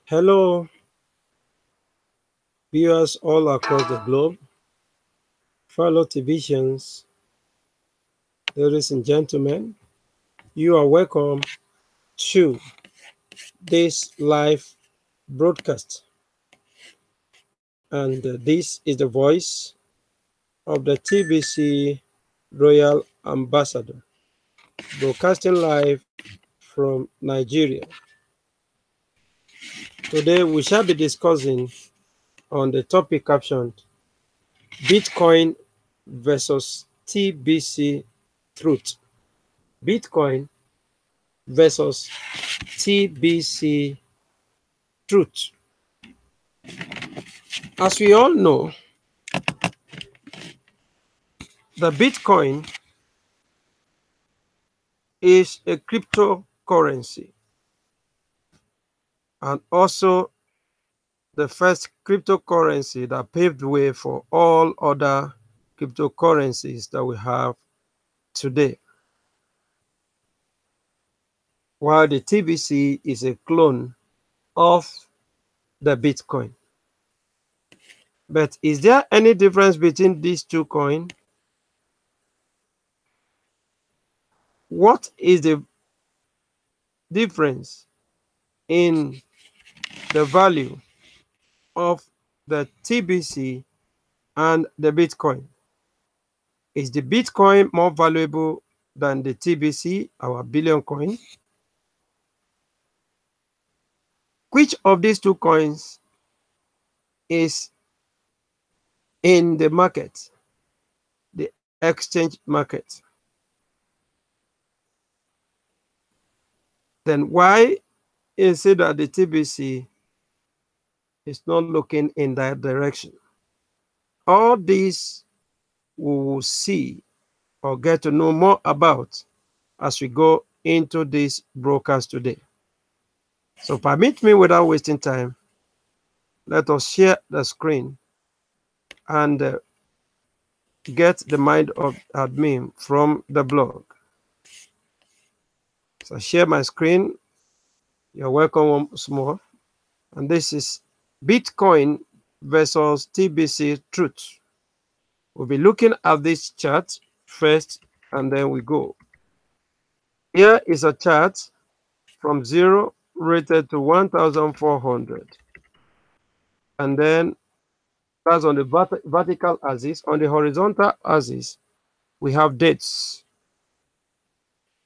Hello, viewers all across the globe, fellow TBCans, ladies and gentlemen. You are welcome to this live broadcast. And this is the voice of the TBC Royal Ambassador, broadcasting live from Nigeria. Today we shall be discussing on the topic captioned Bitcoin versus TBC Truth. Bitcoin versus TBC Truth. As we all know, the Bitcoin is a cryptocurrency and also the first cryptocurrency that paved the way for all other cryptocurrencies that we have today. While the TBC is a clone of the Bitcoin. But is there any difference between these two coins? What is the difference in the value of the TBC and the Bitcoin? Is the Bitcoin more valuable than the TBC, our billion coin? Which of these two coins is in the market, the exchange market? Then why is it that the TBC is not looking in that direction? All these we will see or get to know more about as we go into this broadcast today. So permit me, without wasting time, let us share the screen and get the mind of admin from the blog. So share my screen. You're welcome once more. And this is Bitcoin versus TBC Truth. We'll be looking at this chart first and then we go. Here is a chart from 0 rated to 1,400. And then that's on the vertical axis. On the horizontal axis, we have dates.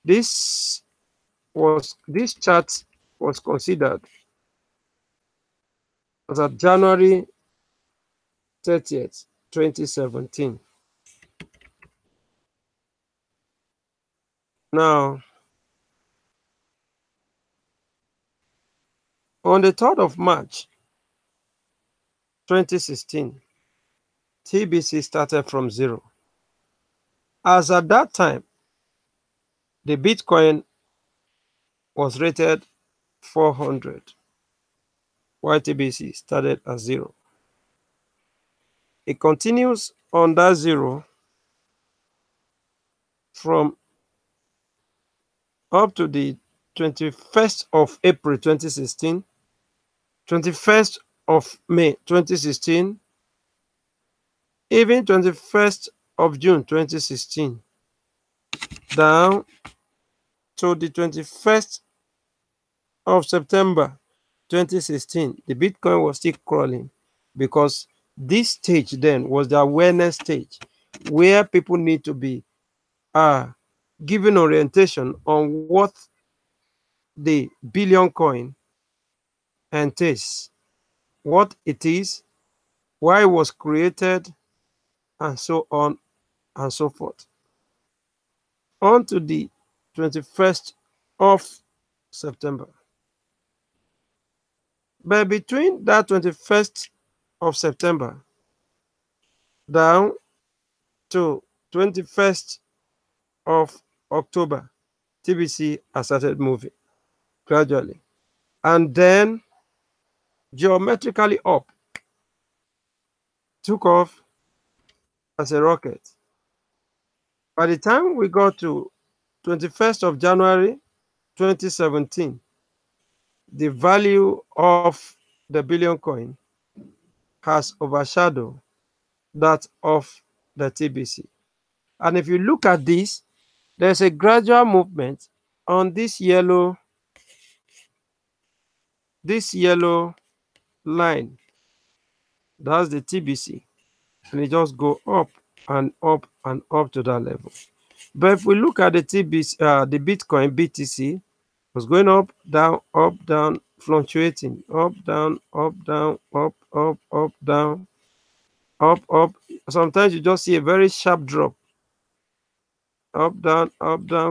This chart was considered as of January 30th, 2017. Now, on the 3rd of March 2016, TBC started from 0. As at that time, the Bitcoin was rated 400, while TBC started at 0. It continues on that 0 from up to the 21st of April 2016, 21st of May 2016, even 21st of June 2016, down to the 21st of September 2016. The Bitcoin was still crawling because this stage then was the awareness stage where people need to be given orientation on what the billion coin entails, what it is, why it was created, and so on and so forth. On to the 21st of September. But between that 21st of September down to 21st of October, TBC has started moving gradually and then geometrically up, took off as a rocket. By the time we got to 21st of January 2017, the value of the billion coin has overshadowed that of the TBC. And if you look at this, there's a gradual movement on this yellow line. That's the TBC. And it just go up and up and up to that level. But if we look at the TBC, the Bitcoin BTC was going up, down, fluctuating, up, down, up, down, up, down, up. Sometimes you just see a very sharp drop. Up, down,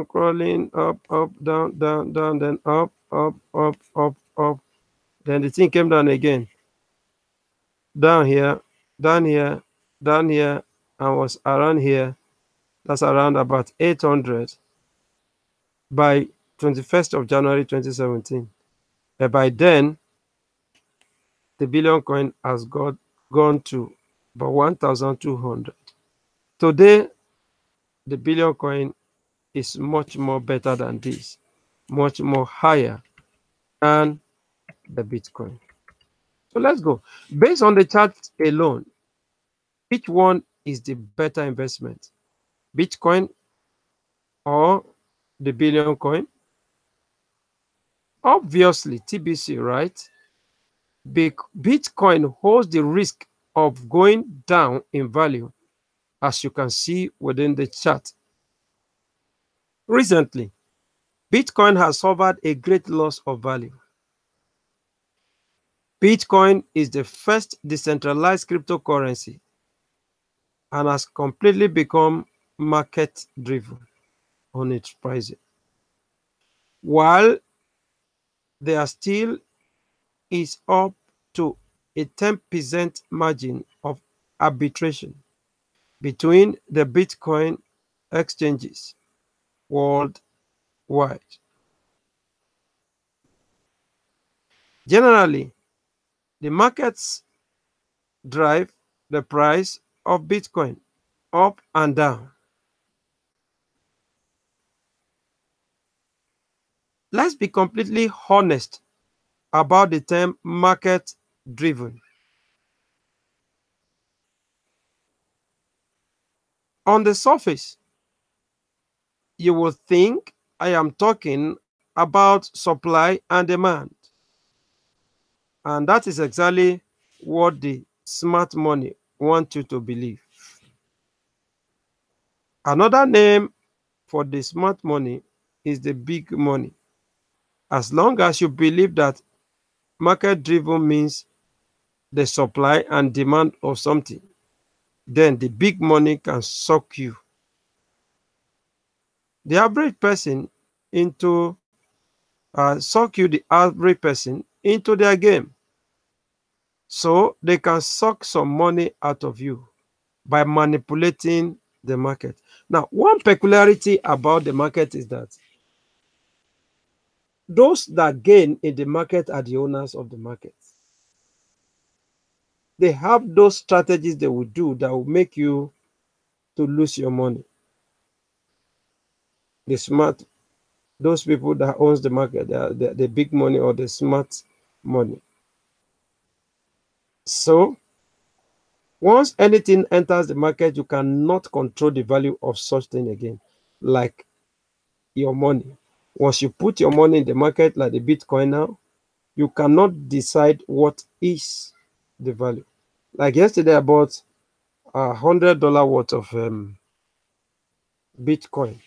crawling, up, down, then up. Then the thing came down again. Down here, down here, down here, and was around here. That's around about 800 by 21st of January 2017. But by then, the billion coin has gone to about 1,200. Today, the billion coin is much more better than this, much more higher than the Bitcoin. So let's go. Based on the chart alone, which one is the better investment? Bitcoin or the billion coin? Obviously, TBC, right? Bitcoin holds the risk of going down in value, as you can see within the chart. Recently, Bitcoin has suffered a great loss of value. Bitcoin is the first decentralized cryptocurrency and has completely become market driven on its pricing. While there still is up to a 10% margin of arbitration between the Bitcoin exchanges worldwide. Generally, the markets drive the price of Bitcoin up and down. Let's be completely honest about the term market driven. On the surface, you will think I am talking about supply and demand. And that is exactly what the smart money want you to believe. Another name for the smart money is the big money. As long as you believe that market driven means the supply and demand of something, then the big money can suck you. The average person into suck you, the average person, into their game, so they can suck some money out of you by manipulating the market. Now, one peculiarity about the market is that those that gain in the market are the owners of the market. They have those strategies they will do that will make you to lose your money. The smart, those people that owns the market, the big money or the smart money. So once anything enters the market, you cannot control the value of such thing again, like your money. Once you put your money in the market, like the Bitcoin now, you cannot decide what is the value. Like yesterday, I bought $100 worth of Bitcoin,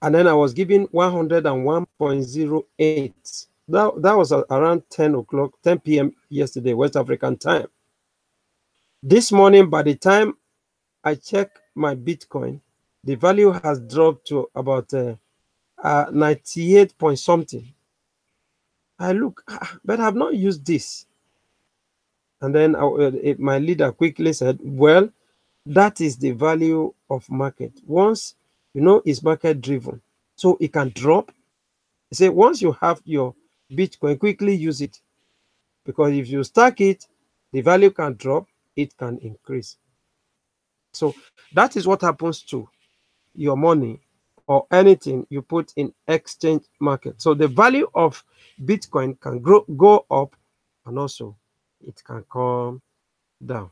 and then I was given 101.08. That was around 10 o'clock, 10 p.m. yesterday, West African time. This morning, by the time I check my Bitcoin, the value has dropped to about 98 point something. I look, but I have not used this. And then my leader quickly said, well, that is the value of market. Once, it's market driven. So it can drop. He said, once you have your Bitcoin, quickly use it. Because if you stack it, the value can drop, it can increase. So that is what happens to your money or anything you put in exchange market. So the value of Bitcoin can go up, and also it can come down.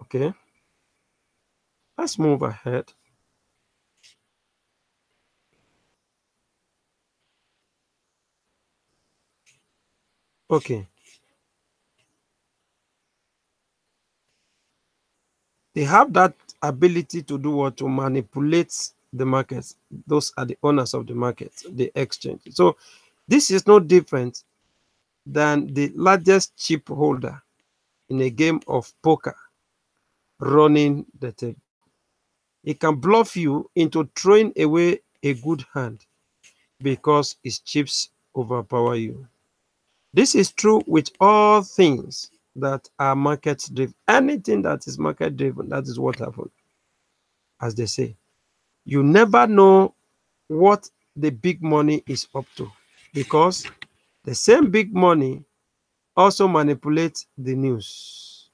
Okay, let's move ahead. Okay, they have that ability to do what? To manipulate the markets. Those are the owners of the market, the exchange. So this is no different than the largest chip holder in a game of poker running the table. He can bluff you into throwing away a good hand because his chips overpower you. This is true with all things that are market driven. Anything that is market driven, that is what happens. As they say, you never know what the big money is up to, because the same big money also manipulates the news.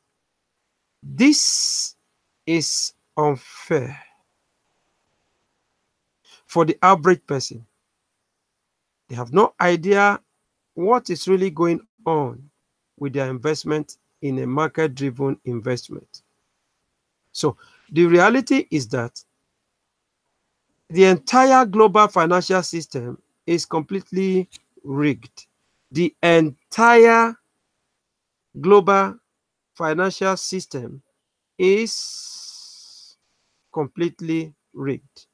This is unfair for the average person. They have no idea what is really going on with their investment in a market driven investment. So the reality is that the entire global financial system is completely rigged. The entire global financial system is completely rigged.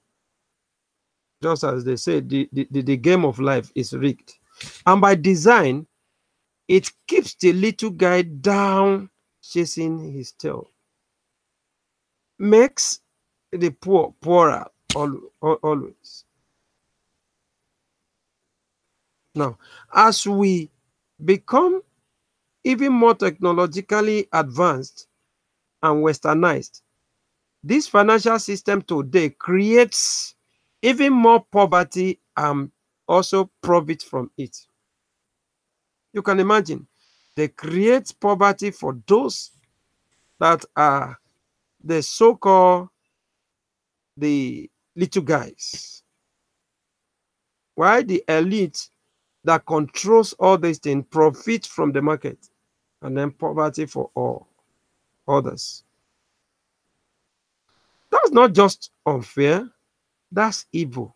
Just as they say, the game of life is rigged. And by design, it keeps the little guy down chasing his tail, makes the poor poorer always. Now, as we become even more technologically advanced and westernized, this financial system today creates even more poverty and also profit from it. You can imagine, they create poverty for those that are the so-called the little guys, while the elite that controls all these things profit from the market, and then poverty for all others. That's not just unfair, that's evil.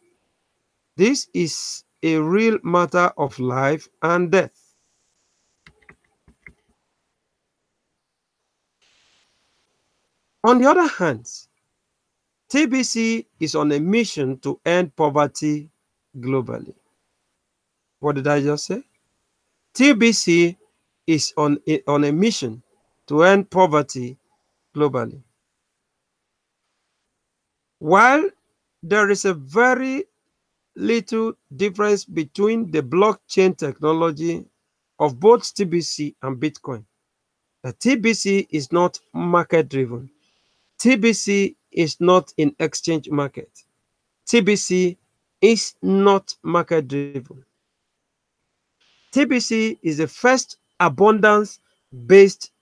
This is a real matter of life and death. On the other hand, TBC is on a mission to end poverty globally. What did I just say? TBC is on a mission to end poverty globally. While there is a very little difference between the blockchain technology of both TBC and Bitcoin, the TBC is not market driven. TBC is not in exchange market. TBC is not market driven. TBC is the first abundance based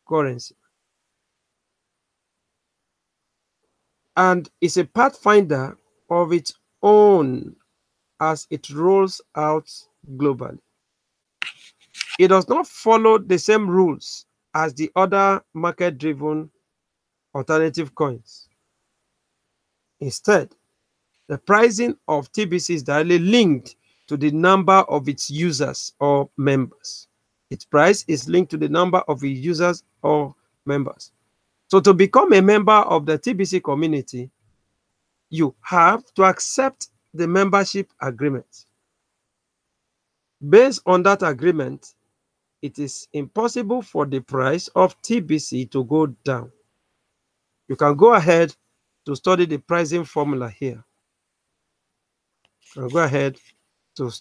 currency and is a pathfinder of its own as it rolls out globally. It does not follow the same rules as the other market driven alternative coins. Instead, the pricing of TBC is directly linked to the number of its users or members. Its price is linked to the number of its users or members. So to become a member of the TBC community, you have to accept the membership agreement. Based on that agreement, it is impossible for the price of TBC to go down. You can go ahead to study the pricing formula here. You can go ahead to,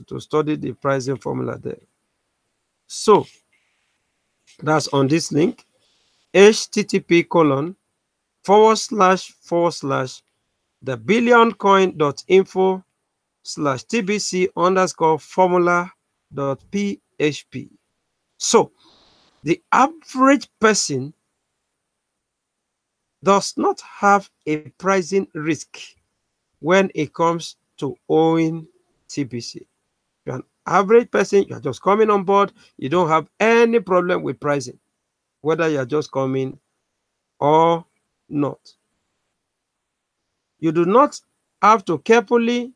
to study the pricing formula there. So that's on this link, http:// the billioncoin.info/tbc underscore formula.php. So the average person does not have a pricing risk when it comes to owning TBC. You're an average person, you're just coming on board, you don't have any problem with pricing, whether you're just coming or not. You do not have to carefully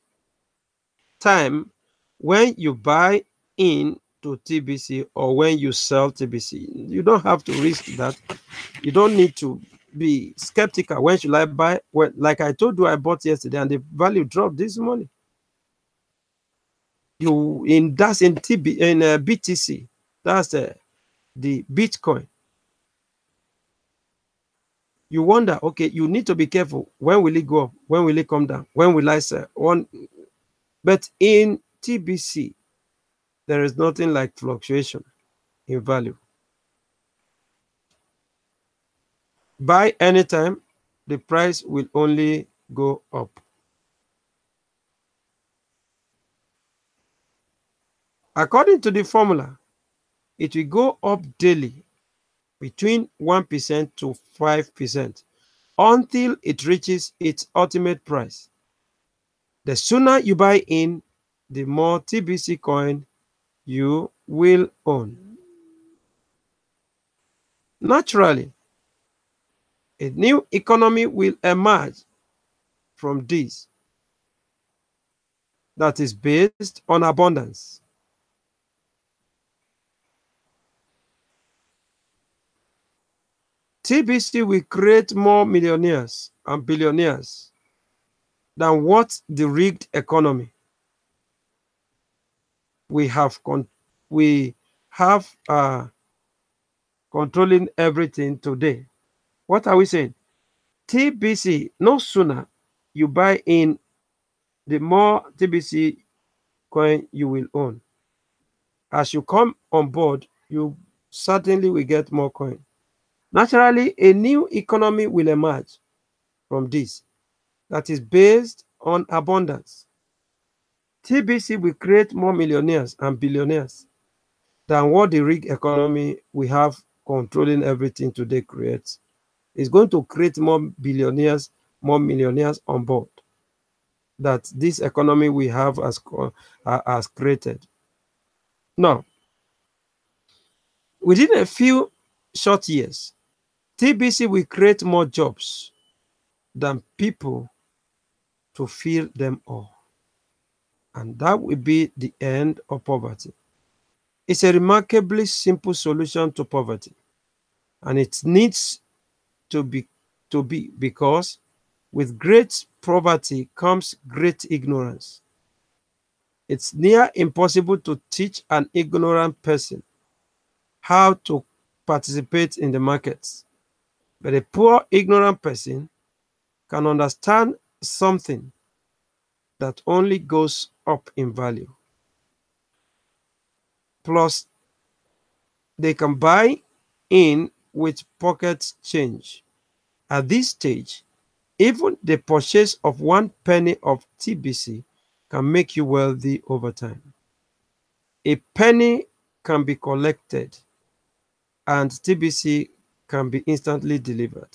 time when you buy in to TBC or when you sell TBC. You don't have to risk that. You don't need to be skeptical. When should I buy? Well, like I told you, I bought yesterday and the value dropped this morning. You in that's in BTC. That's the Bitcoin. You wonder, okay, you need to be careful. When will it go up? When will it come down? When will I sell? But in TBC, there is nothing like fluctuation in value. Buy anytime, the price will only go up. According to the formula, it will go up daily between 1% to 5% until it reaches its ultimate price. The sooner you buy in, the more TBC coin you will own. Naturally, a new economy will emerge from this that is based on abundance. TBC will create more millionaires and billionaires than what the rigged economy we have we have controlling everything today. What are we saying? TBC, no sooner you buy in, the more TBC coin you will own. As you come on board, you certainly will get more coin. Naturally, a new economy will emerge from this that is based on abundance. TBC will create more millionaires and billionaires than what the rig economy we have controlling everything today creates. It's going to create more billionaires, more millionaires on board that this economy we have has created. Now, within a few short years, TBC will create more jobs than people to fill them all. And that will be the end of poverty. It's a remarkably simple solution to poverty. And it needs to be because with great poverty comes great ignorance. It's near impossible to teach an ignorant person how to participate in the markets. But a poor, ignorant person can understand something that only goes up in value. Plus, they can buy in with pocket change. At this stage, even the purchase of 1 penny of TBC can make you wealthy over time. A penny can be collected and TBC can be instantly delivered.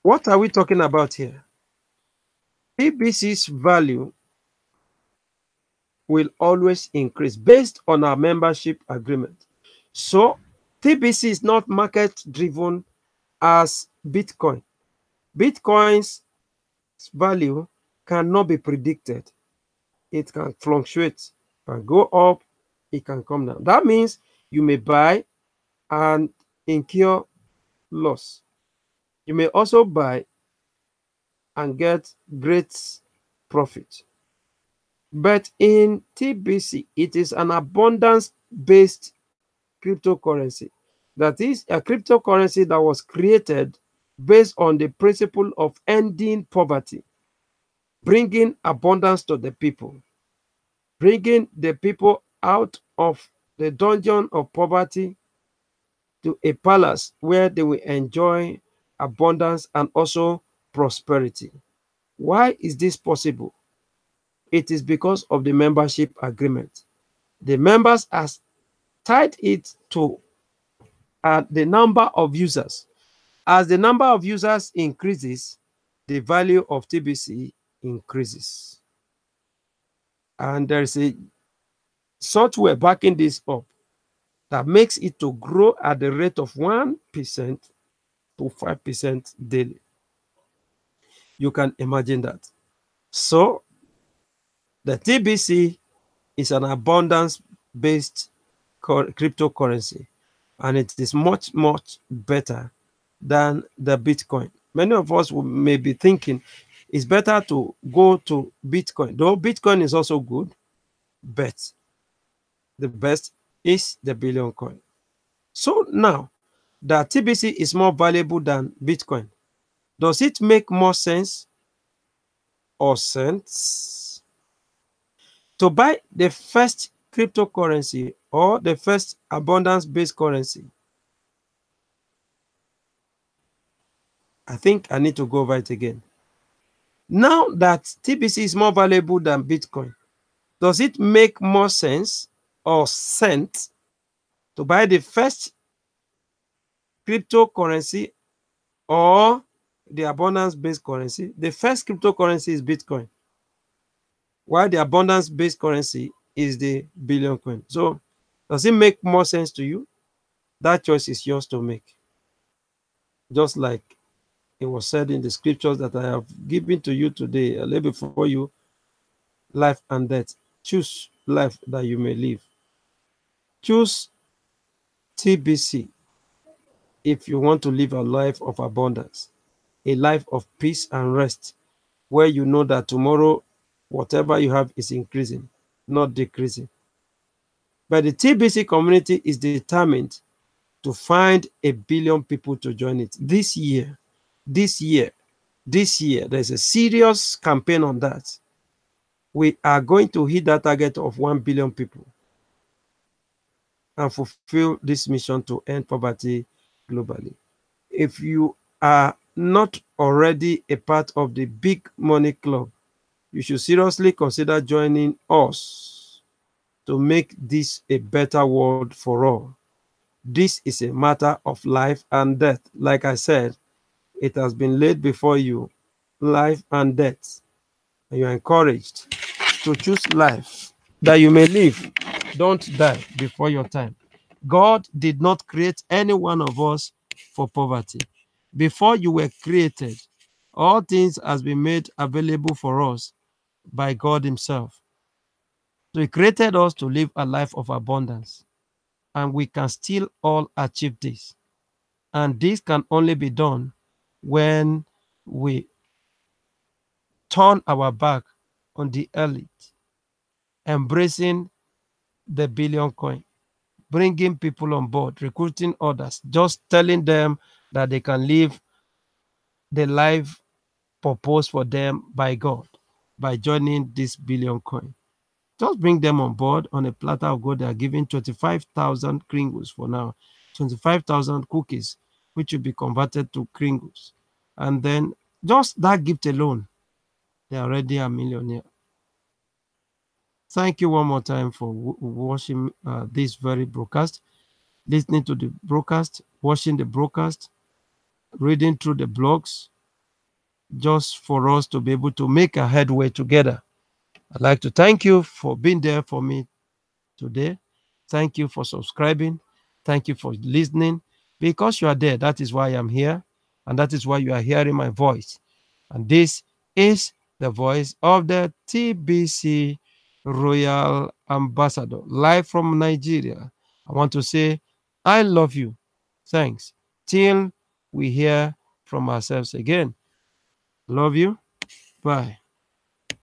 What are we talking about here? TBC's value will always increase based on our membership agreement. So, TBC is not market driven as Bitcoin. Bitcoin's value cannot be predicted. It can fluctuate, it can go up, it can come down. That means you may buy and incur loss. You may also buy and get great profit. But in TBC, it is an abundance-based cryptocurrency. That is a cryptocurrency that was created based on the principle of ending poverty, bringing abundance to the people, bringing the people out of the dungeon of poverty to a palace where they will enjoy abundance and also prosperity. Why is this possible? It is because of the membership agreement. The members have tied it to at the number of users. As the number of users increases, the value of TBC increases. And there is a software backing this up that makes it to grow at the rate of 1% to 5% daily. You can imagine that. So the TBC is an abundance based cryptocurrency, and it is much, much better than the Bitcoin. Many of us may be thinking it's better to go to Bitcoin, though Bitcoin is also good, but the best is the Billion coin. So now that TBC is more valuable than Bitcoin, does it make more sense or sense to buy the first cryptocurrency or the first abundance based currency? I think I need to go over it again. Now that TBC is more valuable than Bitcoin, does it make more sense or sense to buy the first cryptocurrency or the abundance based currency? The first cryptocurrency is Bitcoin, while the abundance based currency is the Billion coin. So, does it make more sense to you? That choice is yours to make. Just like it was said in the scriptures that I have given to you today, I lay before you life and death. Choose life that you may live. Choose TBC if you want to live a life of abundance, a life of peace and rest, where you know that tomorrow, whatever you have is increasing, not decreasing. But the TBC community is determined to find 1 billion people to join it this year. This year, this year, there's a serious campaign on that. We are going to hit that target of 1 billion people and fulfill this mission to end poverty globally. If you are not already a part of the Big Money Club, you should seriously consider joining us to make this a better world for all. This is a matter of life and death. Like I said, it has been laid before you, life and death. And you are encouraged to choose life that you may live. Don't die before your time. God did not create any one of us for poverty. Before you were created, all things has been made available for us by God himself. So he created us to live a life of abundance, and we can still all achieve this. And this can only be done when we turn our back on the elite, embracing the billion coin, bringing people on board, recruiting others, just telling them that they can live the life proposed for them by God by joining this billion coin. Just bring them on board on a platter of gold. They are giving 25,000 kringles for now, 25,000 cookies, which will be converted to kringles. And then just that gift alone, they are already a millionaire. Thank you one more time for watching this very broadcast, listening to the broadcast, watching the broadcast, reading through the blogs, just for us to be able to make a headway together. I'd like to thank you for being there for me today. Thank you for subscribing. Thank you for listening. Because you are there, that is why I'm here. And that is why you are hearing my voice. And this is the voice of the TBC Royal Ambassador, live from Nigeria. I want to say, I love you. Thanks. Till we hear from ourselves again. Love you. Bye.